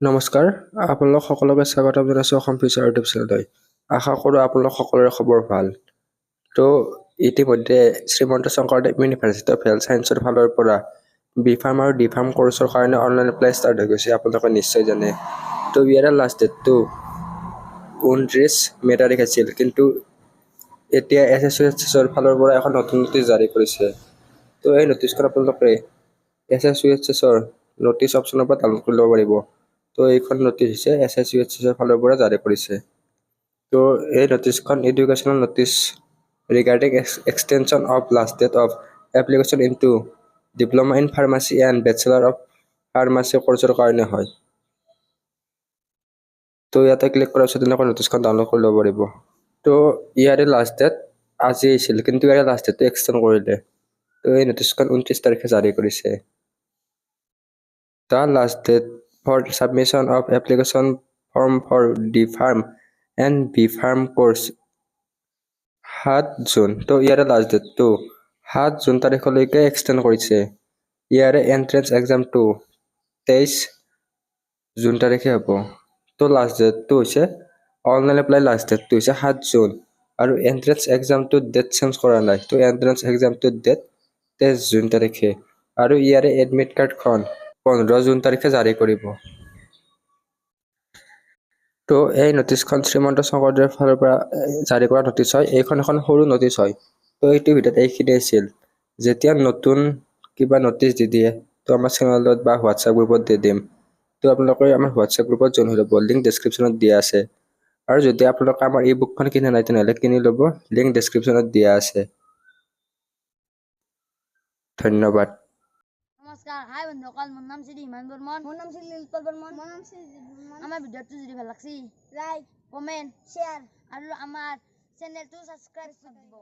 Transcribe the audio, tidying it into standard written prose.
নমস্কাৰ, আপোনালোক সকলোকে স্বাগতম জনাইছোঁ অসম ফিউচাৰ ইউটিউব চেনেললৈ। আশা কৰোঁ আপোনালোক সকলোৰে খবৰ ভাল। তো ইতিমধ্যে Srimanta Sankardev university of health ছায়েন্সৰ ফালৰ পৰা বি ফাৰ্ম আৰু ডি ফাৰ্ম কৰ্চৰ কাৰণে অনলাইন এপ্লাই ষ্টাৰ্ট হৈ গৈছে, আপোনালোকে নিশ্চয় জানে। তো ইয়াৰে লাষ্ট ডেটটো 29 মে' তাৰিখ আছিল, কিন্তু এতিয়া SSUHৰ ফালৰ পৰা এখন নতুন নটিচ জাৰি কৰিছে। তো এই নটিচখন আপোনালোকে SSUHৰ নটিচ অপশ্যনৰ পৰা ডাউনলোড কৰি ল'ব পাৰিব। তো এইখন নটিচ হৈছে SSUHৰ ফালৰ পৰা জাৰি কৰিছে। তো এই নটিচখন educational notice regarding extension of last date of application into diploma in pharmacy and bachelor of pharmacy কৰ্চৰ কাৰণে হয়। তো ইয়াতে ক্লিক কৰাৰ পিছত এনেকৈ নটিচখন ডাউনলোড কৰি ল'ব পাৰিব। তো ইয়াৰে লাষ্ট ডেট আজি আছিল, কিন্তু ইয়াৰে লাষ্ট ডেটটো এক্সটেণ্ড কৰিলে। তো এই নটিচখন 29 তাৰিখে জাৰি কৰিছে। The last date for submission of application form for D Farm and B Farm course 7 June. তো ইয়াৰে লাষ্ট ডেটটো 7 জুন তাৰিখলৈকে এক্সটেণ্ড কৰিছে। ইয়াৰে এণ্ট্ৰেন্স এক্সামটো 23 জুন তাৰিখে হ'ব। তো লাষ্ট ডেটটো হৈছে অনলাইন এপ্লাই লাষ্ট ডেটটো হৈছে 7 জুন, আৰু এণ্ট্ৰেন্স এক্সামটোৰ ডেট চেঞ্জ কৰা নাই। তো এণ্ট্ৰেন্স এক্সামটোৰ ডেট 23 জুন তাৰিখে, আৰু ইয়াৰে এডমিট কাৰ্ডখন 15 জুন তাৰিখে জাৰি কৰিব। তো এই নটিচখন শ্ৰীমন্ত শংকৰদেৱৰ ফালৰ পৰা জাৰি কৰা নটিচ হয়। এইখন এখন সৰু নটিচ হয়। তো এইটোৰ ভিতৰত এইখিনি আছিল। যেতিয়া নতুন কিবা নটিচ দি দিয়ে, তো আমাৰ চেনেলত বা হোৱাটছএপ গ্ৰুপত দি দিম। তো আপোনালোকে আমাৰ হোৱাটছএপ গ্ৰুপত জইন হৈ ল'ব, লিংক ডেছক্ৰিপশ্যনত দিয়া আছে। আৰু যদি আপোনালোকে আমাৰ ই বুকখন কিনা নাই তেনেহ'লে কিনি ল'ব, লিংক ডেছক্ৰিপশ্যনত দিয়া আছে। ধন্যবাদ। নমস্কাৰ, হাই বন্ধুসকল, মোৰ নাম শ্ৰী হিমান বৰ্মন। মোৰ নাম শ্ৰী লীলপল বৰ্মন। মোৰ নাম শ্ৰী আমাৰ ভিডিঅ'টো যদি ভাল লাগছি লাইক, কমেণ্ট, শ্বেয়াৰ আৰু আমাৰ চেনেলটো ছাবস্ক্ৰাইব কৰি দিব।